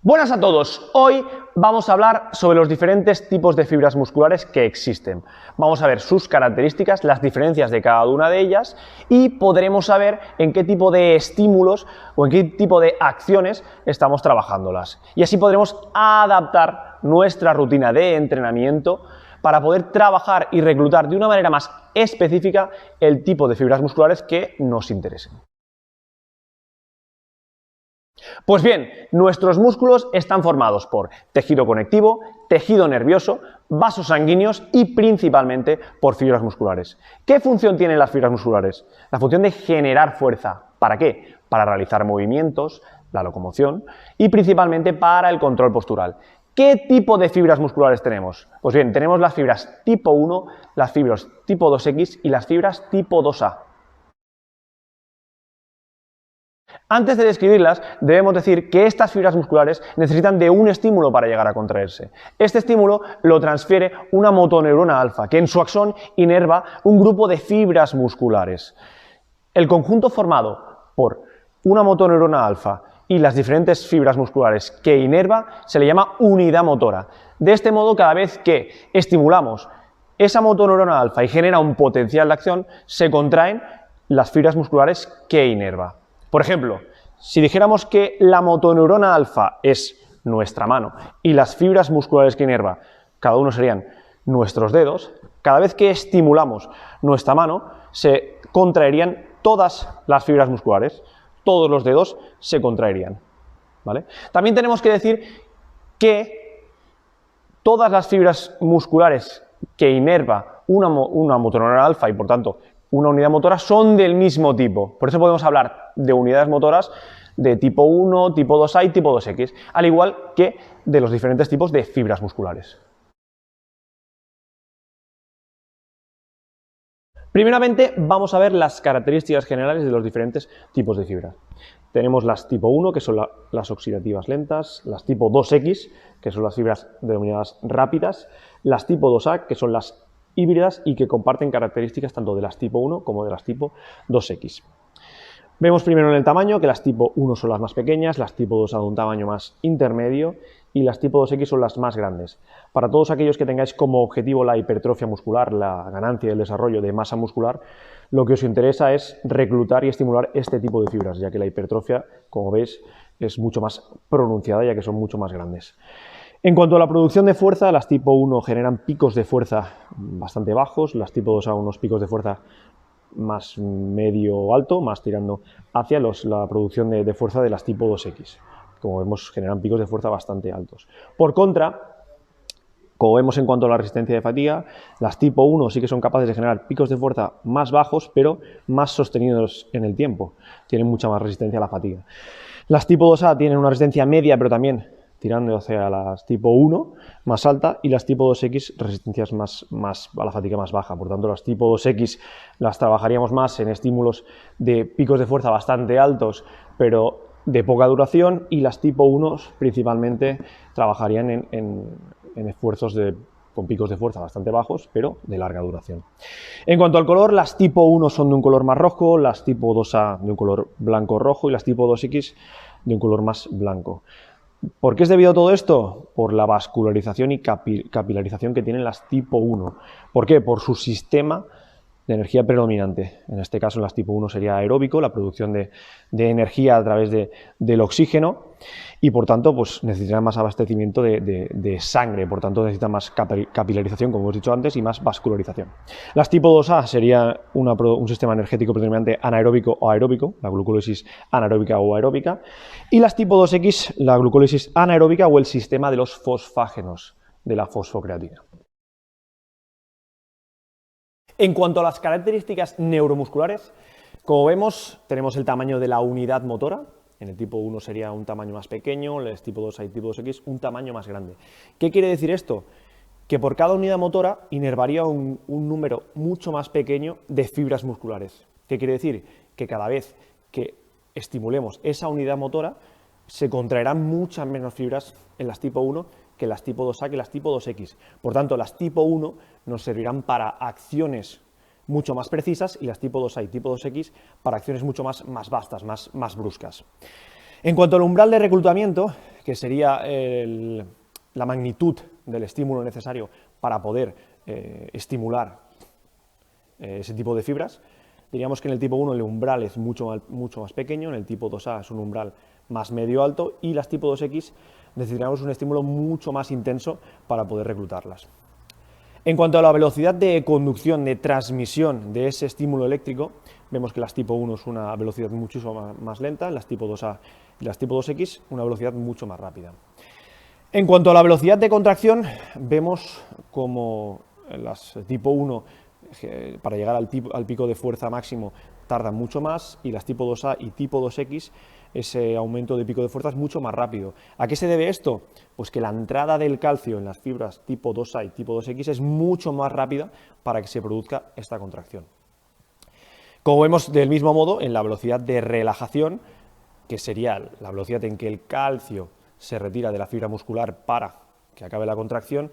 Buenas a todos, hoy vamos a hablar sobre los diferentes tipos de fibras musculares que existen. Vamos a ver sus características, las diferencias de cada una de ellas y podremos saber en qué tipo de estímulos o en qué tipo de acciones estamos trabajándolas. Y así podremos adaptar nuestra rutina de entrenamiento para poder trabajar y reclutar de una manera más específica el tipo de fibras musculares que nos interesen. Pues bien, nuestros músculos están formados por tejido conectivo, tejido nervioso, vasos sanguíneos y principalmente por fibras musculares. ¿Qué función tienen las fibras musculares? La función de generar fuerza. ¿Para qué? Para realizar movimientos, la locomoción y principalmente para el control postural. ¿Qué tipo de fibras musculares tenemos? Pues bien, tenemos las fibras tipo 1, las fibras tipo 2X y las fibras tipo 2A. Antes de describirlas, debemos decir que estas fibras musculares necesitan de un estímulo para llegar a contraerse. Este estímulo lo transfiere una motoneurona alfa, que en su axón inerva un grupo de fibras musculares. El conjunto formado por una motoneurona alfa y las diferentes fibras musculares que inerva se le llama unidad motora. De este modo, cada vez que estimulamos esa motoneurona alfa y genera un potencial de acción, se contraen las fibras musculares que inerva. Por ejemplo, si dijéramos que la motoneurona alfa es nuestra mano y las fibras musculares que inerva, cada uno serían nuestros dedos, cada vez que estimulamos nuestra mano se contraerían todas las fibras musculares, todos los dedos se contraerían, ¿vale? También tenemos que decir que todas las fibras musculares que inerva una motoneurona alfa y por tanto una unidad motora son del mismo tipo. Por eso podemos hablar de unidades motoras de tipo 1, tipo 2A y tipo 2X, al igual que de los diferentes tipos de fibras musculares. Primeramente vamos a ver las características generales de los diferentes tipos de fibras. Tenemos las tipo 1, que son las oxidativas lentas, las tipo 2X, que son las fibras denominadas rápidas, las tipo 2A, que son las híbridas y que comparten características tanto de las tipo 1 como de las tipo 2X. Vemos primero en el tamaño que las tipo 1 son las más pequeñas, las tipo 2A de un tamaño más intermedio y las tipo 2X son las más grandes. Para todos aquellos que tengáis como objetivo la hipertrofia muscular, la ganancia y el desarrollo de masa muscular, lo que os interesa es reclutar y estimular este tipo de fibras, ya que la hipertrofia, como veis, es mucho más pronunciada ya que son mucho más grandes. En cuanto a la producción de fuerza, las tipo 1 generan picos de fuerza bastante bajos, las tipo 2A unos picos de fuerza más medio alto, más tirando hacia la producción de fuerza de las tipo 2X. Como vemos, generan picos de fuerza bastante altos. Por contra, como vemos en cuanto a la resistencia de fatiga, las tipo 1 sí que son capaces de generar picos de fuerza más bajos, pero más sostenidos en el tiempo. Tienen mucha más resistencia a la fatiga. Las tipo 2A tienen una resistencia media, pero también tirando hacia las tipo 1 más alta y las tipo 2X resistencias más a la fatiga más baja. Por tanto, las tipo 2X las trabajaríamos más en estímulos de picos de fuerza bastante altos, pero de poca duración, y las tipo 1 principalmente trabajarían en esfuerzos con picos de fuerza bastante bajos, pero de larga duración. En cuanto al color, las tipo 1 son de un color más rojo, las tipo 2A de un color blanco-rojo y las tipo 2X de un color más blanco. ¿Por qué es debido a todo esto? Por la vascularización y capilarización que tienen las tipo 1. ¿Por qué? Por su sistema de energía predominante. En este caso, en las tipo 1 sería aeróbico, la producción de energía a través del oxígeno, y por tanto pues necesitan más abastecimiento de sangre, por tanto necesitan más capilarización, como hemos dicho antes, y más vascularización. Las tipo 2A sería un sistema energético predominante anaeróbico o aeróbico, la glucólisis anaeróbica o aeróbica, y las tipo 2X, la glucólisis anaeróbica o el sistema de los fosfágenos, de la fosfocreatina. En cuanto a las características neuromusculares, como vemos, tenemos el tamaño de la unidad motora. En el tipo 1 sería un tamaño más pequeño, en el tipo 2 y tipo 2X un tamaño más grande. ¿Qué quiere decir esto? Que por cada unidad motora inervaría un número mucho más pequeño de fibras musculares. ¿Qué quiere decir? Que cada vez que estimulemos esa unidad motora, se contraerán muchas menos fibras en las tipo 1 que las tipo 2A que las tipo 2X. Por tanto, las tipo 1 nos servirán para acciones mucho más precisas y las tipo 2A y tipo 2X para acciones mucho más vastas, más bruscas. En cuanto al umbral de reclutamiento, que sería la magnitud del estímulo necesario para poder estimular ese tipo de fibras, diríamos que en el tipo 1 el umbral es mucho más pequeño, en el tipo 2A es un umbral más medio alto y las tipo 2X necesitamos un estímulo mucho más intenso para poder reclutarlas. En cuanto a la velocidad de conducción, de transmisión de ese estímulo eléctrico, vemos que las tipo 1 es una velocidad muchísimo más lenta, las tipo 2A y las tipo 2X una velocidad mucho más rápida. En cuanto a la velocidad de contracción, vemos como las tipo 1 para llegar al pico de fuerza máximo tardan mucho más y las tipo 2A y tipo 2X ese aumento de pico de fuerza es mucho más rápido. ¿A qué se debe esto? Pues que la entrada del calcio en las fibras tipo 2A y tipo 2X es mucho más rápida para que se produzca esta contracción. Como vemos del mismo modo en la velocidad de relajación, que sería la velocidad en que el calcio se retira de la fibra muscular para que acabe la contracción,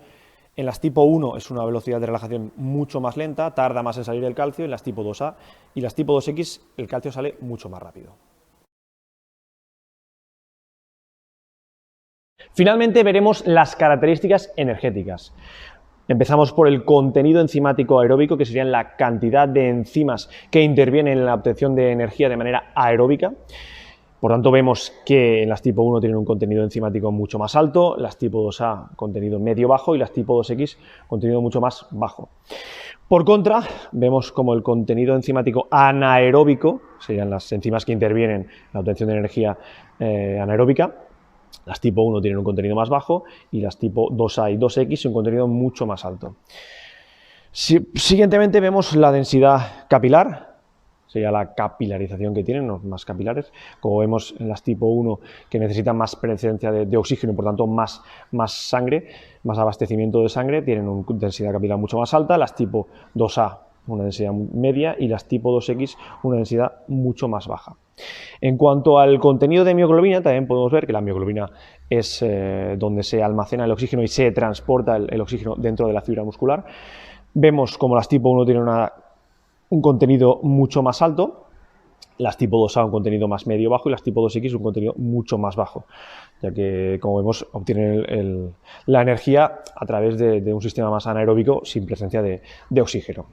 en las tipo 1 es una velocidad de relajación mucho más lenta, tarda más en salir el calcio, en las tipo 2A y las tipo 2X el calcio sale mucho más rápido. Finalmente veremos las características energéticas. Empezamos por el contenido enzimático aeróbico, que serían la cantidad de enzimas que intervienen en la obtención de energía de manera aeróbica. Por tanto, vemos que las tipo 1 tienen un contenido enzimático mucho más alto, las tipo 2A contenido medio-bajo y las tipo 2X contenido mucho más bajo. Por contra, vemos como el contenido enzimático anaeróbico, serían las enzimas que intervienen en la obtención de energía anaeróbica, las tipo 1 tienen un contenido más bajo y las tipo 2A y 2X un contenido mucho más alto. Siguientemente vemos la densidad capilar, sería la capilarización que tienen, los más capilares, como vemos en las tipo 1 que necesitan más presencia de oxígeno y por tanto más sangre, más abastecimiento de sangre, tienen una densidad capilar mucho más alta, las tipo 2A una densidad media y las tipo 2X una densidad mucho más baja. En cuanto al contenido de mioglobina, también podemos ver que la mioglobina es donde se almacena el oxígeno y se transporta el oxígeno dentro de la fibra muscular. Vemos como las tipo 1 tienen un contenido mucho más alto, las tipo 2A un contenido más medio-bajo y las tipo 2X un contenido mucho más bajo, ya que, como vemos, obtienen la energía a través de un sistema más anaeróbico sin presencia de oxígeno.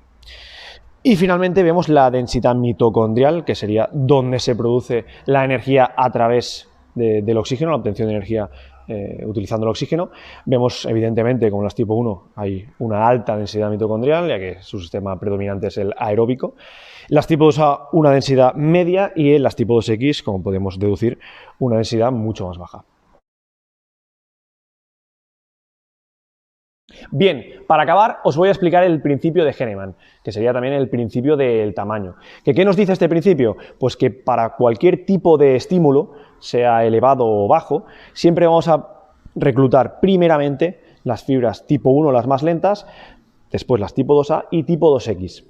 Y finalmente vemos la densidad mitocondrial, que sería donde se produce la energía a través del oxígeno, la obtención de energía utilizando el oxígeno. Vemos evidentemente como en las tipo 1 hay una alta densidad mitocondrial, ya que su sistema predominante es el aeróbico. Las tipo 2A una densidad media y en las tipo 2X, como podemos deducir, una densidad mucho más baja. Bien, para acabar os voy a explicar el principio de Henneman, que sería también el principio del tamaño. ¿Qué nos dice este principio? Pues que para cualquier tipo de estímulo, sea elevado o bajo, siempre vamos a reclutar primeramente las fibras tipo 1, las más lentas, después las tipo 2A y tipo 2X.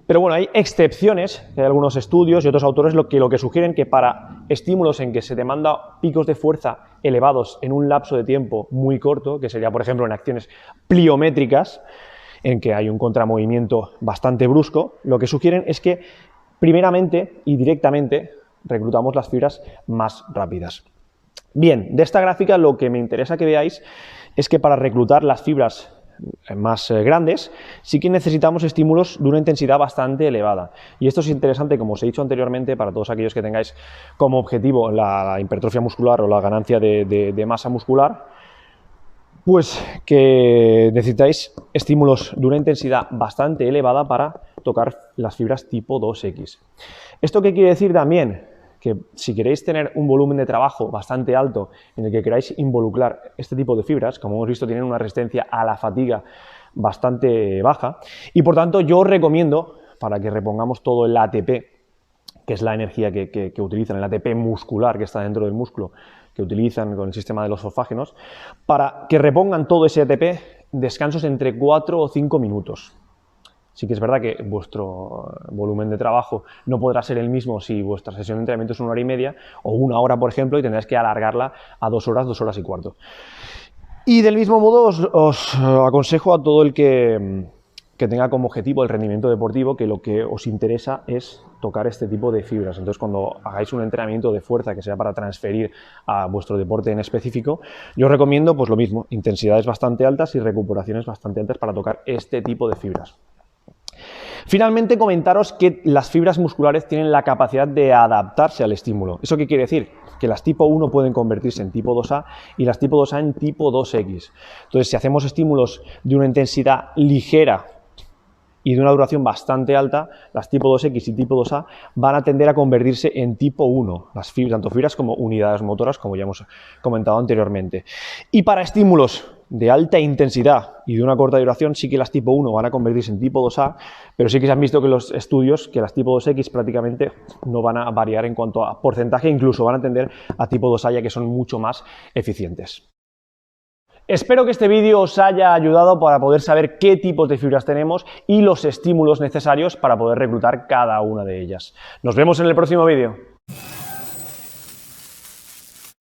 Pero bueno, hay excepciones, hay algunos estudios y otros autores lo que sugieren que para estímulos en que se demanda picos de fuerza elevados en un lapso de tiempo muy corto, que sería por ejemplo en acciones pliométricas, en que hay un contramovimiento bastante brusco, lo que sugieren es que primeramente y directamente reclutamos las fibras más rápidas. Bien, de esta gráfica lo que me interesa que veáis es que para reclutar las fibras más grandes, sí que necesitamos estímulos de una intensidad bastante elevada. Y esto es interesante, como os he dicho anteriormente, para todos aquellos que tengáis como objetivo la hipertrofia muscular o la ganancia de masa muscular, pues que necesitáis estímulos de una intensidad bastante elevada para tocar las fibras tipo 2X. ¿Esto qué quiere decir también? Que si queréis tener un volumen de trabajo bastante alto en el que queráis involucrar este tipo de fibras, como hemos visto, tienen una resistencia a la fatiga bastante baja y por tanto yo os recomiendo, para que repongamos todo el ATP, que es la energía que utilizan, el ATP muscular que está dentro del músculo, que utilizan con el sistema de los fosfágenos, para que repongan todo ese ATP, descansos entre 4 o 5 minutos. Sí que es verdad que vuestro volumen de trabajo no podrá ser el mismo si vuestra sesión de entrenamiento es 1 hora y media o 1 hora, por ejemplo, y tendréis que alargarla a 2 horas, 2 horas y cuarto. Y del mismo modo os aconsejo a todo el que que tenga como objetivo el rendimiento deportivo, que lo que os interesa es tocar este tipo de fibras. Entonces, cuando hagáis un entrenamiento de fuerza que sea para transferir a vuestro deporte en específico, yo os recomiendo pues lo mismo, intensidades bastante altas y recuperaciones bastante altas para tocar este tipo de fibras. Finalmente, comentaros que las fibras musculares tienen la capacidad de adaptarse al estímulo. ¿Eso qué quiere decir? Que las tipo 1 pueden convertirse en tipo 2A y las tipo 2A en tipo 2X. Entonces, si hacemos estímulos de una intensidad ligera y de una duración bastante alta, las tipo 2X y tipo 2A van a tender a convertirse en tipo 1, las fibras, tanto fibras como unidades motoras, como ya hemos comentado anteriormente. Y para estímulos de alta intensidad y de una corta duración, sí que las tipo 1 van a convertirse en tipo 2A, pero sí que se han visto que los estudios que las tipo 2X prácticamente no van a variar en cuanto a porcentaje, incluso van a tender a tipo 2A, ya que son mucho más eficientes. Espero que este vídeo os haya ayudado para poder saber qué tipos de fibras tenemos y los estímulos necesarios para poder reclutar cada una de ellas. Nos vemos en el próximo vídeo.